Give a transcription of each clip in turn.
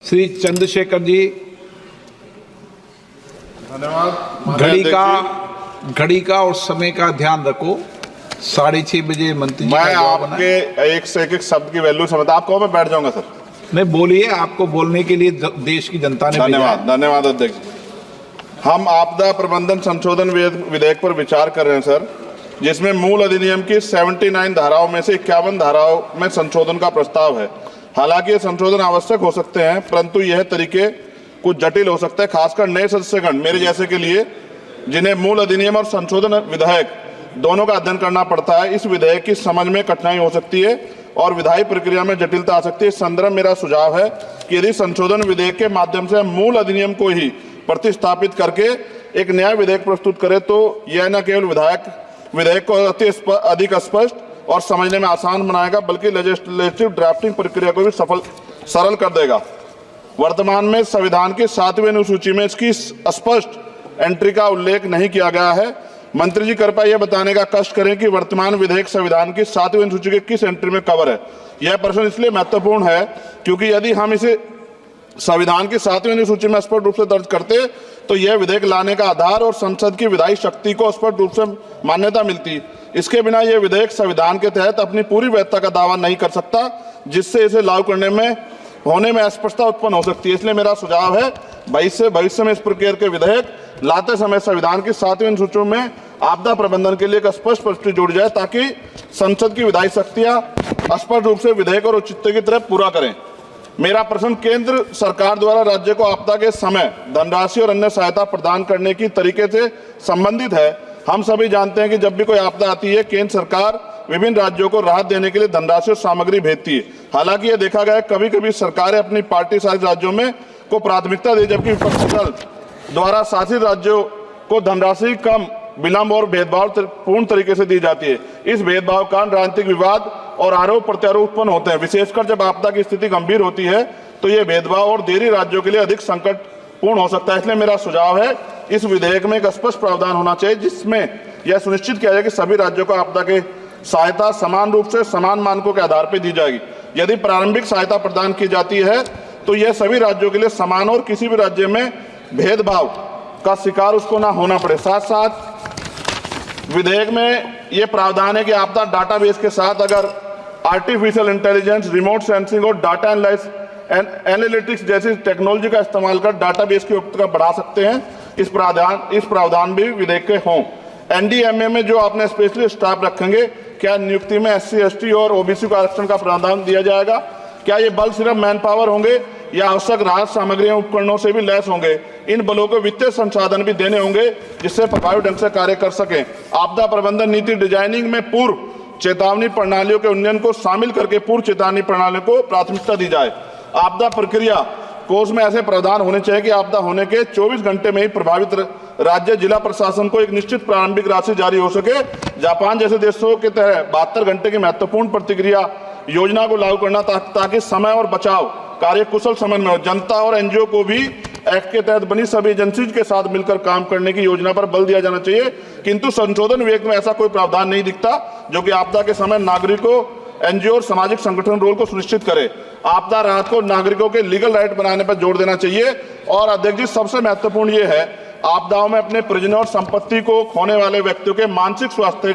श्री चंद्रशेखर जी, धन्यवाद। घड़ी का और समय का ध्यान रखो। 6:30 बजे मंत्री जी का मैं जवाब आना है। आपके एक से एक शब्द की वैल्यू समझता, आप कहो मैं बैठ जाऊंगा सर। नहीं बोलिए, आपको बोलने के लिए देश की जनता ने भेजा है। धन्यवाद, धन्यवाद अध्यक्ष। हम आपदा प्रबंधन संशोधन विधेयक पर विचार कर रहे हैं सर, जिसमें मूल अधिनियम की 79 धाराओं में से 51 धाराओं में संशोधन का प्रस्ताव है। हालांकि ये संशोधन आवश्यक हो सकते हैं, परंतु यह तरीके कुछ जटिल हो सकते हैं, खासकर नए सदस्यगण मेरे जैसे के लिए, जिन्हें मूल अधिनियम और संशोधन विधेयक दोनों का अध्ययन करना पड़ता है। इस विधेयक की समझ में कठिनाई हो सकती है और विधायी प्रक्रिया में जटिलता आ सकती है। इस संदर्भ में मेरा सुझाव है कि यदि संशोधन विधेयक के माध्यम से मूल अधिनियम को ही प्रतिस्थापित करके एक नया विधेयक प्रस्तुत करे, तो यह न केवल विधेयक को अधिक स्पष्ट और समझने में आसान बनाएगा, बल्कि लेजिस्लेटिव ड्राफ्टिंग प्रक्रिया को भी सरल कर देगा। वर्तमान में संविधान की 7वीं अनुसूची में इसकी स्पष्ट एंट्री का उल्लेख नहीं किया गया है। मंत्री जी कृपया यह बताने का कष्ट करें कि वर्तमान विधेयक संविधान की 7वीं अनुसूची के किस एंट्री में कवर है। यह प्रश्न इसलिए महत्वपूर्ण है क्योंकि यदि हम इसे संविधान की 7वीं अनुसूची में स्पष्ट रूप से दर्ज करते तो यह विधेयक लाने का आधार और संसद की विधायी शक्ति को स्पष्ट रूप से मान्यता मिलती। इसके बिना यह विधेयक संविधान के तहत अपनी पूरी वैधता का दावा नहीं कर सकता, जिससे इसे लागू करने में होने में अस्पष्टता उत्पन्न हो सकती है। इसलिए मेरा सुझाव है भविष्य में इस प्रकार के विधेयक लाते समय संविधान की 7वीं अनुसूची में आपदा प्रबंधन के लिए एक स्पष्ट प्रविष्टि जोड़ी जाए, ताकि संसद की विधायी शक्तियां स्पष्ट रूप से विधेयक और औचित्य की तरफ पूरा करें। मेरा प्रश्न केंद्र सरकार द्वारा राज्य को आपदा के समय धनराशि और अन्य सहायता प्रदान करने की तरीके से संबंधित है। हम सभी जानते हैं कि जब भी कोई आपदा आती है, केंद्र सरकार विभिन्न राज्यों को राहत देने के लिए धनराशि और सामग्री भेजती है। हालांकि यह देखा गया है कभी कभी सरकारें अपनी पार्टी शासित राज्यों में को प्राथमिकता दी, जबकि विपक्षी दल द्वारा शासित राज्यों को धनराशि कम, विलंब और भेदभाव पूर्ण तरीके से दी जाती है। इस भेदभाव का राजनीतिक विवाद और आरोप प्रत्यारोप उत्पन्न होते हैं। विशेषकर जब आपदा की स्थिति गंभीर होती है तो यह भेदभाव और देरी राज्यों के लिए अधिक संकटपूर्ण हो सकता है। इसलिए मेरा सुझाव है इस विधेयक में एक स्पष्ट प्रावधान होना चाहिए, जिसमें यह सुनिश्चित किया जाए कि सभी राज्यों को आपदा के सहायता समान रूप से समान मानकों के आधार पर दी जाएगी। यदि प्रारंभिक सहायता प्रदान की जाती है तो यह सभी राज्यों के लिए समान और किसी भी राज्य में भेदभाव का शिकार उसको ना होना पड़े। साथ साथ विधेयक में यह प्रावधान है कि आपदा डाटाबेस के साथ अगर आर्टिफिशियल इंटेलिजेंस, रिमोट सेंसिंग और डाटा एनालिटिक्स जैसी टेक्नोलॉजी का इस्तेमाल कर डाटाबेस की उपलब्धता बढ़ा सकते हैं। इस प्रावधान भी विधेयक के हों। एनडीएमए में जो आपने स्पेशली स्टाफ रखेंगे, क्या नियुक्ति में SC, ST और OBC को आरक्षण का प्रावधान दिया जाएगा? क्या ये बल सिर्फ मैन पावर होंगे या आवश्यक राहत सामग्रियों उपकरणों से भी लैस होंगे? इन बलों को वित्तीय संसाधन भी देने होंगे जिससे प्रभावी ढंग से कार्य कर सकें। आपदा प्रबंधन नीति डिजाइनिंग में पूर्व चेतावनी प्रणालियों के उन्नयन को शामिल करके पूर्व चेतावनी प्रणालियों को प्राथमिकता दी जाए। आपदा प्रक्रिया कोष में ऐसे प्रावधान होने चाहिए कि आपदा होने के 24 घंटे में ही प्रभावित राज्य जिला प्रशासन को एक निश्चित प्रारंभिक राशि जारी हो सके। जापान जैसे देशों के तरह 72 घंटे की महत्वपूर्ण प्रतिक्रिया योजना को लागू करना, ताकि समय और बचाव कार्य कुशल समन्वय हो। जनता और NGO को भी एक्ट के तहत बनी सभी एजेंसीज के साथ मिलकर काम करने की योजना पर बल दिया जाना चाहिए, किंतु संशोधन विधेयक में ऐसा कोई प्रावधान नहीं दिखता जो कि आपदा के समय नागरिकों, NGO और सामाजिक संगठन रोल को सुनिश्चित करे। आपदा राहत को नागरिकों के लीगल राइट बनाने पर जोर देना चाहिए। और अध्यक्ष जी, सबसे महत्वपूर्ण ये है, आपदाओं में अपने परिजनों और संपत्ति को खोने वाले व्यक्तियों के मानसिक स्वास्थ्य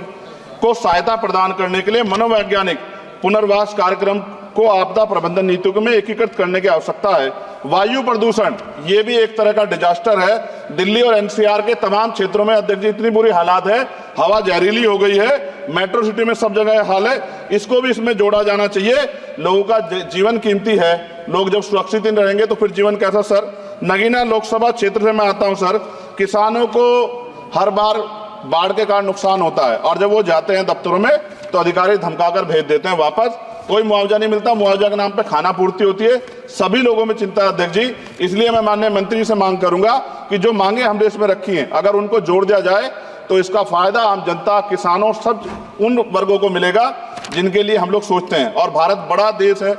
को सहायता प्रदान करने के लिए मनोवैज्ञानिक पुनर्वास कार्यक्रम को आपदा प्रबंधन नीतियों में एकीकृत करने की आवश्यकता है। वायु प्रदूषण ये भी एक तरह का डिजास्टर है। दिल्ली और NCR के तमाम क्षेत्रों में अध्यक्ष जी इतनी बुरी हालात है, हवा जहरीली हो गई है। मेट्रो सिटी में सब जगह हाल है, इसको भी इसमें जोड़ा जाना चाहिए। लोगों का जीवन कीमती है, लोग जब सुरक्षित नहीं रहेंगे तो फिर जीवन कैसा? सर, नगीना लोकसभा क्षेत्र से मैं आता हूं सर। किसानों को हर बार बाढ़ के कारण नुकसान होता है और जब वो जाते हैं दफ्तरों में तो अधिकारी धमकाकर भेज देते हैं वापस, कोई मुआवजा नहीं मिलता। मुआवजा के नाम पे खाना पूर्ति होती है। सभी लोगों में चिंता है अध्यक्ष जी। इसलिए मैं माननीय मंत्री जी से मांग करूंगा कि जो मांगे हम देश में रखी हैं, अगर उनको जोड़ दिया जाए तो इसका फायदा आम जनता, किसानों, सब उन वर्गों को मिलेगा जिनके लिए हम लोग सोचते हैं। और भारत बड़ा देश है,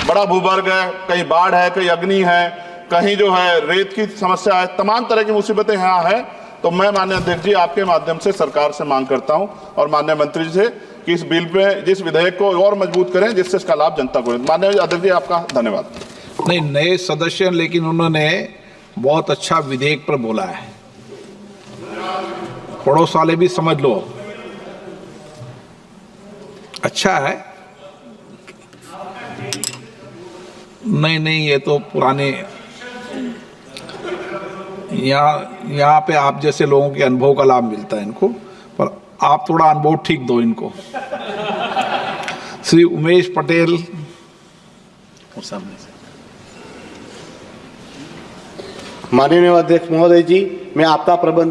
बड़ा भूभाग है, कहीं बाढ़ है, कहीं अग्नि है, कहीं जो है रेत की समस्या है, तमाम तरह की मुसीबतें यहाँ है। तो मैं माननीय अध्यक्ष जी आपके माध्यम से सरकार से मांग करता हूँ और माननीय मंत्री जी से कि इस बिल पे, जिस विधेयक को और मजबूत करें जिससे इसका लाभ जनता को। माननीय अध्यक्ष जी आपका धन्यवाद। नहीं, नए सदस्य हैं, लेकिन उन्होंने बहुत अच्छा विधेयक पर बोला है। पड़ोस वाले भी समझ लो, अच्छा है। नहीं, ये तो पुराने, यहाँ पे आप जैसे लोगों के अनुभव का लाभ मिलता है इनको, पर आप थोड़ा अनुभव ठीक दो इनको। श्री उमेश पटेल, और सामने से। माननीय अध्यक्ष महोदय जी, मैं आपदा प्रबंधन